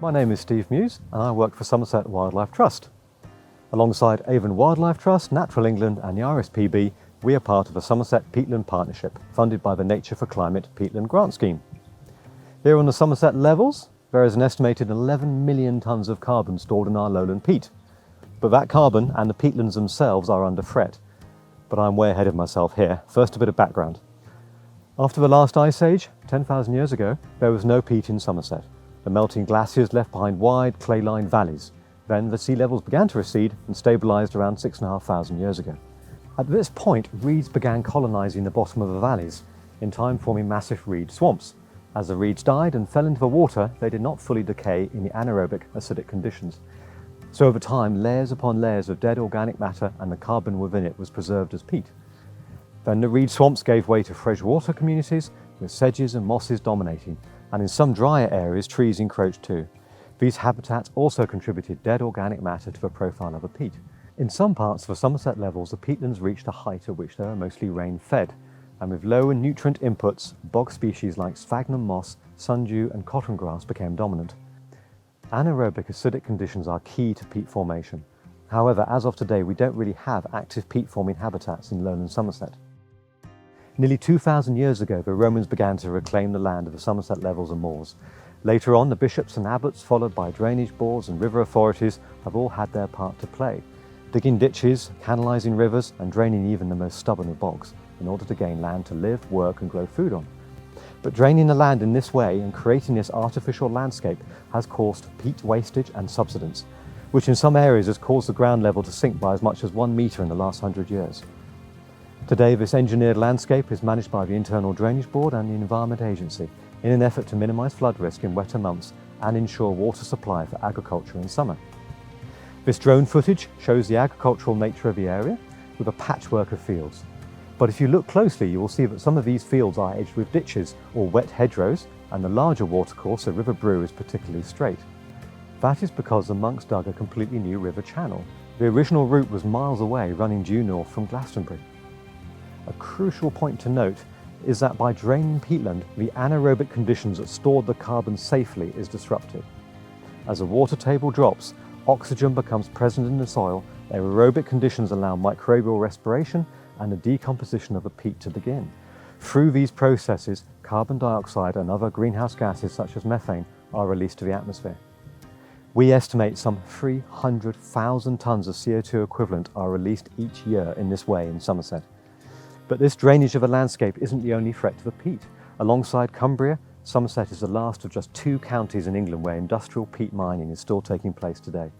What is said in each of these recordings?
My name is Steve Muse and I work for Somerset Wildlife Trust. Alongside Avon Wildlife Trust, Natural England and the RSPB, we are part of a Somerset peatland partnership funded by the Nature for Climate Peatland Grant Scheme. Here on the Somerset levels, there is an estimated 11 million tonnes of carbon stored in our lowland peat. But that carbon and the peatlands themselves are under threat. But I'm way ahead of myself here. First, a bit of background. After the last ice age, 10,000 years ago, there was no peat in Somerset. The melting glaciers left behind wide, clay-lined valleys. Then the sea levels began to recede and stabilised around 6,500 years ago. At this point, reeds began colonising the bottom of the valleys, in time forming massive reed swamps. As the reeds died and fell into the water, they did not fully decay in the anaerobic acidic conditions. So over time, layers upon layers of dead organic matter and the carbon within it was preserved as peat. Then the reed swamps gave way to freshwater communities, with sedges and mosses dominating, and in some drier areas, trees encroached too. These habitats also contributed dead organic matter to the profile of the peat. In some parts of the Somerset levels, the peatlands reached a height at which they were mostly rain-fed, and with low and nutrient inputs, bog species like sphagnum moss, sundew and cotton grass became dominant. Anaerobic acidic conditions are key to peat formation. However, as of today, we don't really have active peat-forming habitats in lowland Somerset. Nearly 2,000 years ago, the Romans began to reclaim the land of the Somerset levels and moors. Later on, the bishops and abbots, followed by drainage boards and river authorities, have all had their part to play, digging ditches, canalising rivers and draining even the most stubborn of bogs in order to gain land to live, work and grow food on. But draining the land in this way and creating this artificial landscape has caused peat wastage and subsidence, which in some areas has caused the ground level to sink by as much as 1 metre in the last 100 years. Today, this engineered landscape is managed by the Internal Drainage Board and the Environment Agency in an effort to minimise flood risk in wetter months and ensure water supply for agriculture in summer. This drone footage shows the agricultural nature of the area with a patchwork of fields. But if you look closely, you will see that some of these fields are edged with ditches or wet hedgerows, and the larger watercourse, the River Brew, is particularly straight. That is because the monks dug a completely new river channel. The original route was miles away, running due north from Glastonbury. A crucial point to note is that by draining peatland, the anaerobic conditions that stored the carbon safely is disrupted. As the water table drops, oxygen becomes present in the soil, aerobic conditions allow microbial respiration and the decomposition of the peat to begin. Through these processes, carbon dioxide and other greenhouse gases such as methane are released to the atmosphere. We estimate some 300,000 tonnes of CO2 equivalent are released each year in this way in Somerset. But this drainage of the landscape isn't the only threat to the peat. Alongside Cumbria, Somerset is the last of just 2 counties in England where industrial peat mining is still taking place today.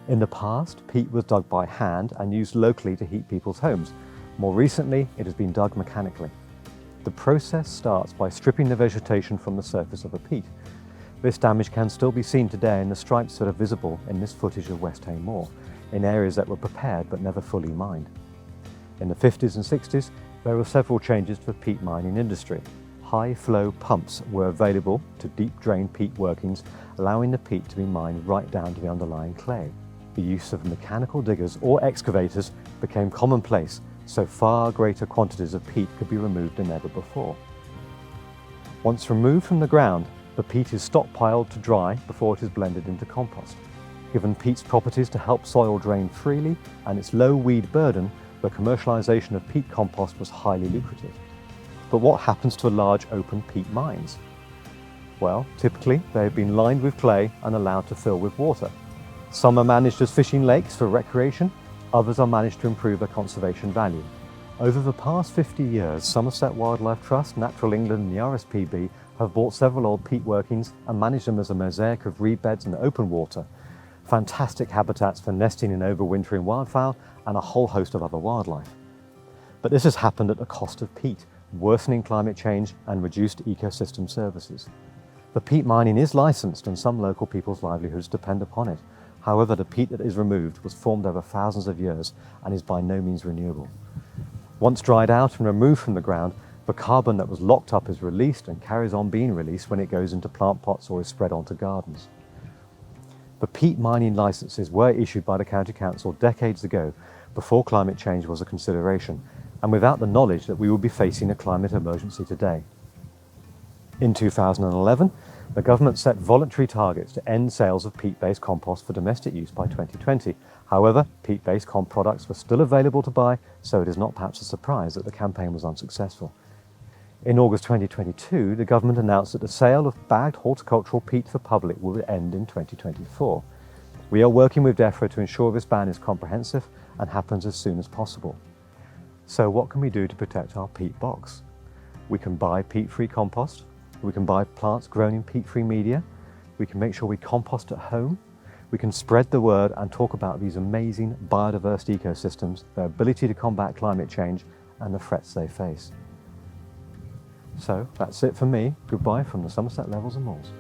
In the past, peat was dug by hand and used locally to heat people's homes. More recently, it has been dug mechanically. The process starts by stripping the vegetation from the surface of the peat. This damage can still be seen today in the stripes that are visible in this footage of West Hay Moor, in areas that were prepared but never fully mined. In the 50s and 60s, there were several changes to the peat mining industry. High-flow pumps were available to deep-drain peat workings, allowing the peat to be mined right down to the underlying clay. The use of mechanical diggers or excavators became commonplace, so far greater quantities of peat could be removed than ever before. Once removed from the ground, the peat is stockpiled to dry before it is blended into compost. Given peat's properties to help soil drain freely and its low weed burden, the commercialisation of peat compost was highly lucrative. But what happens to large open peat mines? Well, typically they have been lined with clay and allowed to fill with water. Some are managed as fishing lakes for recreation, others are managed to improve their conservation value. Over the past 50 years, Somerset Wildlife Trust, Natural England and the RSPB have bought several old peat workings and managed them as a mosaic of reed beds and open water. Fantastic habitats for nesting and overwintering wildfowl and a whole host of other wildlife. But this has happened at the cost of peat, worsening climate change and reduced ecosystem services. The peat mining is licensed and some local people's livelihoods depend upon it. However, the peat that is removed was formed over thousands of years and is by no means renewable. Once dried out and removed from the ground, the carbon that was locked up is released and carries on being released when it goes into plant pots or is spread onto gardens. The peat mining licenses were issued by the County Council decades ago, before climate change was a consideration, and without the knowledge that we would be facing a climate emergency today. In 2011, The government set voluntary targets to end sales of peat-based compost for domestic use by 2020. However, peat-based comp products were still available to buy, so it is not perhaps a surprise that the campaign was unsuccessful. In August 2022, the government announced that the sale of bagged horticultural peat for public will end in 2024. We are working with DEFRA to ensure this ban is comprehensive and happens as soon as possible. So what can we do to protect our peat box? We can buy peat-free compost, we can buy plants grown in peat-free media, we can make sure we compost at home, we can spread the word and talk about these amazing biodiverse ecosystems, their ability to combat climate change and the threats they face. So that's it for me. Goodbye from the Somerset Levels and Moors.